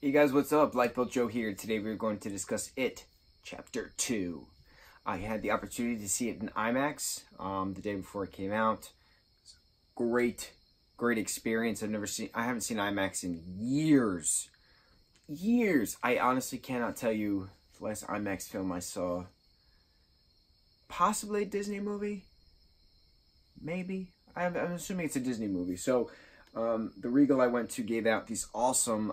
Hey guys, what's up? Lightboltjoe here. Today we're going to discuss It, Chapter 2. I had the opportunity to see it in IMAX the day before it came out. Great experience. I haven't seen IMAX in years. I honestly cannot tell you the last IMAX film I saw. Possibly a Disney movie? Maybe. I'm assuming it's a Disney movie. So, the Regal I went to gave out these awesome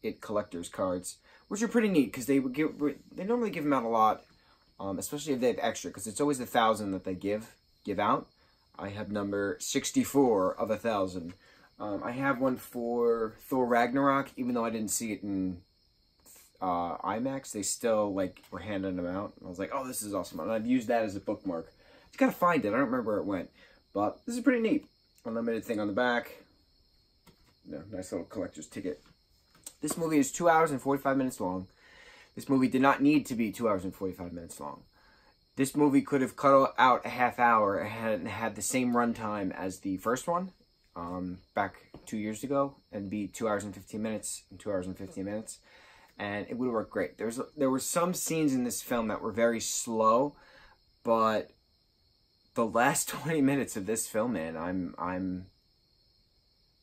It collector's cards, which are pretty neat because they normally give them out a lot, especially if they have extra, because it's always 1,000 that they give out. I have number 64 of 1,000. I have one for Thor Ragnarok, even though I didn't see it in IMAX. They still were handing them out. I was like, oh, this is awesome, and I've used that as a bookmark. You gotta find it. I don't remember where it went, but this is pretty neat. Unlimited thing on the back. Nice little collector's ticket. This movie is 2 hours and 45 minutes long. This movie did not need to be 2 hours and 45 minutes long. This movie could have cut out a half hour and had the same runtime as the first one, back 2 years ago, and be 2 hours and 15 minutes and 2 hours and 15 minutes, and it would have worked great. There were some scenes in this film that were very slow, but the last 20 minutes of this film, man,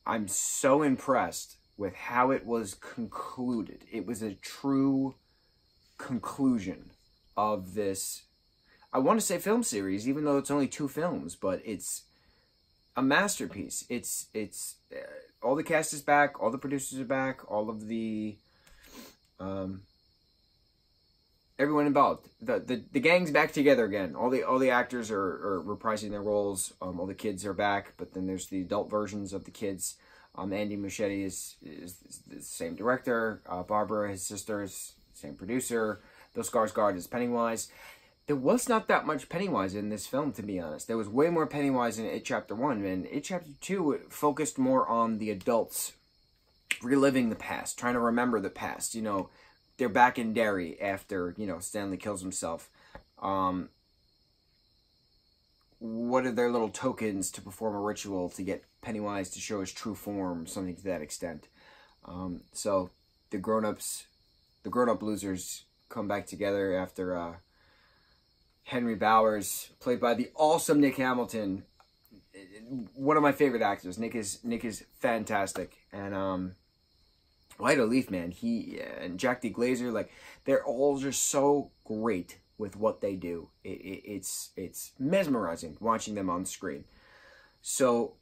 I'm so impressed with how it was concluded. It was a true conclusion of this, I want to say film series, even though it's only 2 films, but it's a masterpiece. It's all the cast is back, all the producers are back, all of the everyone involved. The gang's back together again. All the actors are reprising their roles. All the kids are back, but then there's the adult versions of the kids. Andy Muschietti is the same director. Barbara, his sister, is same producer. Bill Skarsgård is Pennywise. There was not that much Pennywise in this film, to be honest. There was way more Pennywise in It Chapter 1. And It Chapter 2 it focused more on the adults reliving the past, trying to remember the past. You know, they're back in Derry after, Stanley kills himself. What are their little tokens to perform a ritual to get Pennywise to show his true form, something to that extent. So the grown-up losers come back together after Henry Bowers, played by the awesome Nick Hamilton, one of my favorite actors. Nick is fantastic, and Lito Leaf, man, he and Jack D. Glazer, they're all just so great with what they do. It's mesmerizing watching them on screen. So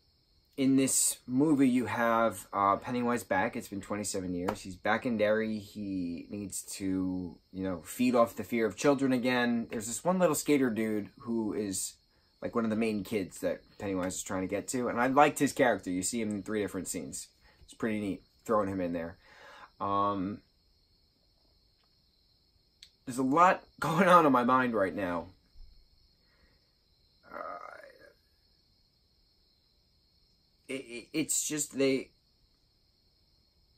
in this movie, you have Pennywise back. It's been 27 years. He's back in Derry. He needs to, feed off the fear of children again. There's this one little skater dude who is one of the main kids that Pennywise is trying to get to. And I liked his character. You see him in 3 different scenes. It's pretty neat throwing him in there. There's a lot going on in my mind right now. It's just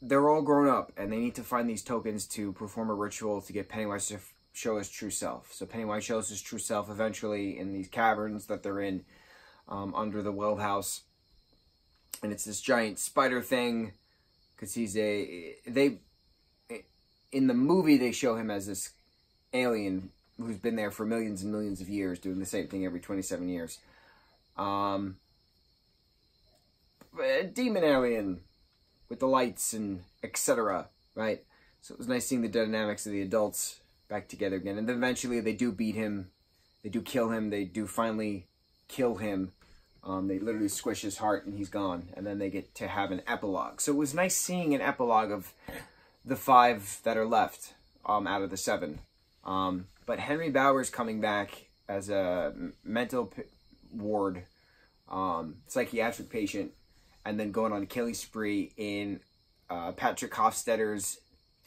they're all grown up, and they need to find these tokens to perform a ritual to get Pennywise to show his true self. So Pennywise shows his true self eventually in these caverns that they're in, under the well house, and it's this giant spider thing, because in the movie they show him as this alien who's been there for millions and millions of years, doing the same thing every 27 years. A demon alien with the lights and etc. Right? So it was nice seeing the dynamics of the adults back together again. And then eventually they do beat him. They do kill him. They do finally kill him. They literally squish his heart and he's gone. And then they get to have an epilogue. So it was nice seeing an epilogue of the 5 that are left out of the 7. But Henry Bowers coming back as a mental ward psychiatric patient, and then going on a killing spree in Patrick Hofstetter's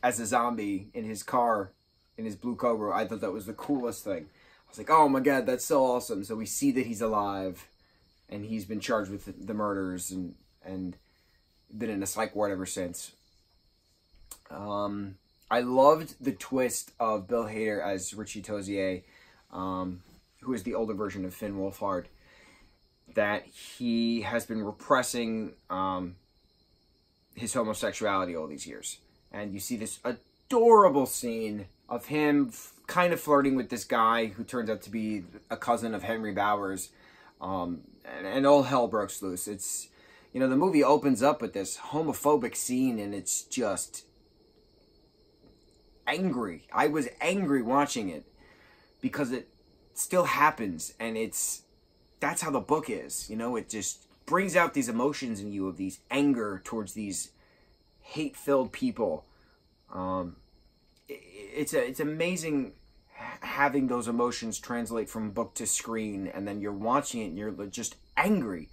as a zombie in his car, in his Blue Cobra. I thought that was the coolest thing. I was like, oh my god, that's so awesome. So we see that he's alive, and he's been charged with the murders and been in a psych ward ever since. I loved the twist of Bill Hader as Richie Tozier, who is the older version of Finn Wolfhard, that he has been repressing his homosexuality all these years. And you see this adorable scene of him kind of flirting with this guy who turns out to be a cousin of Henry Bowers. And all hell breaks loose. It's, you know, the movie opens up with this homophobic scene, and it's just angry. I was angry watching it because it still happens, and that's how the book is. You know, it just brings out these emotions in you of these anger towards these hate-filled people. It's amazing having those emotions translate from book to screen, and then you're watching it and you're just angry.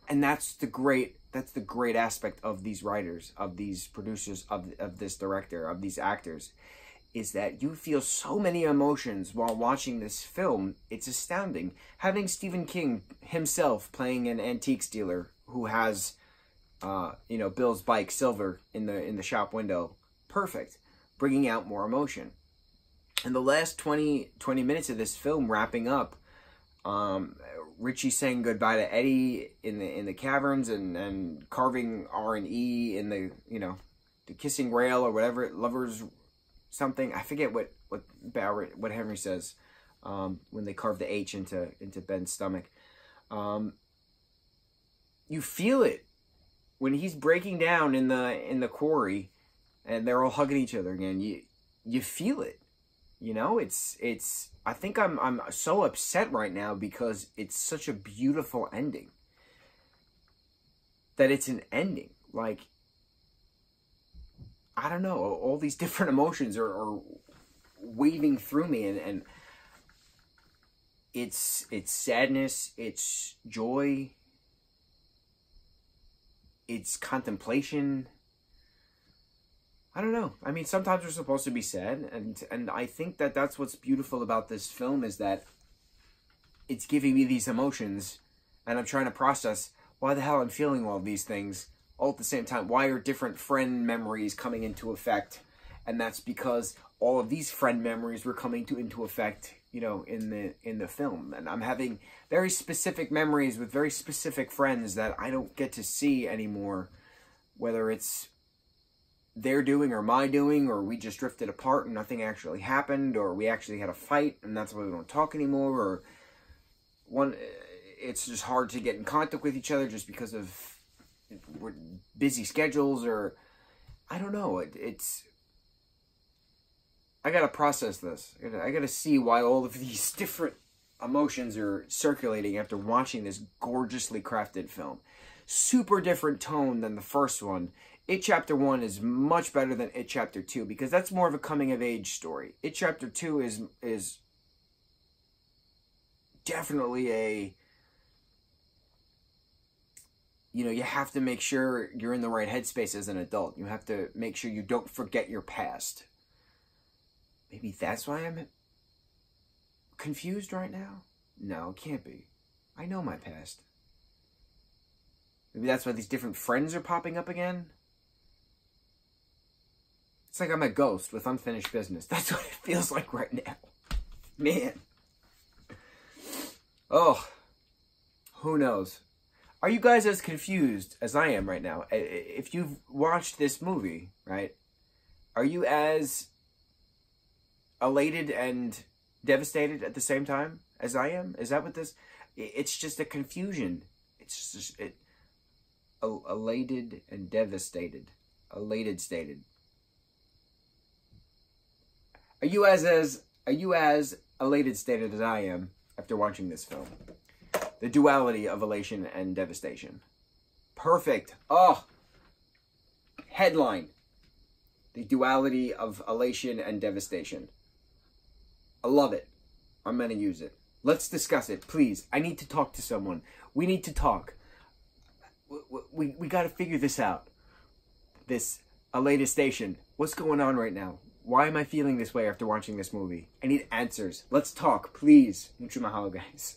And that's the great aspect of these writers, of these producers, of this director, of these actors, is that you feel so many emotions while watching this film. It's astounding. Having Stephen King himself playing an antiques dealer who has, you know, Bill's bike, Silver, in the shop window, perfect, bringing out more emotion. And the last 20 minutes of this film wrapping up, Richie saying goodbye to Eddie in the caverns and carving R&E in the, you know, the kissing rail or whatever, lovers something. I forget what Henry says when they carve the H into Ben's stomach. You feel it when he's breaking down in the quarry and they're all hugging each other again. You feel it. You know, it's. I think I'm so upset right now because it's such a beautiful ending. That it's an ending. Like, I don't know. All these different emotions are weaving through me, and it's sadness, it's joy, it's contemplation. I don't know. I mean, sometimes we're supposed to be sad, and I think that that's what's beautiful about this film, is that it's giving me these emotions, and I'm trying to process why the hell I'm feeling all these things all at the same time. Why are different friend memories coming into effect? And that's because all of these friend memories were coming into effect, you know, in the film. And I'm having very specific memories with very specific friends that I don't get to see anymore, whether it's their doing or my doing, or we just drifted apart and nothing actually happened, or we actually had a fight and that's why we don't talk anymore, or it's just hard to get in contact with each other just because of busy schedules, or I don't know. I gotta process this. I gotta see why all of these different emotions are circulating after watching this gorgeously crafted film. Super different tone than the first one. It Chapter 1 is much better than It Chapter 2 because that's more of a coming-of-age story. It Chapter 2 is definitely a, you know, you have to make sure you're in the right headspace as an adult. You have to make sure you don't forget your past. Maybe that's why I'm confused right now? No, it can't be. I know my past. Maybe that's why these different friends are popping up again? It's like I'm a ghost with unfinished business. That's what it feels like right now. Man. Oh. Who knows? Are you guys as confused as I am right now? If you've watched this movie, right? Are you as elated and devastated at the same time as I am? Is that what this... It's just a confusion. It's just... elated and devastated. Elated stated. Are you as elated stated as I am after watching this film? The duality of elation and devastation. Perfect. Oh. Headline. The duality of elation and devastation. I love it. I'm going to use it. Let's discuss it, please. I need to talk to someone. We need to talk. We got to figure this out. This elated station. What's going on right now? Why am I feeling this way after watching this movie? I need answers. Let's talk, please. Mucho mahalo, guys.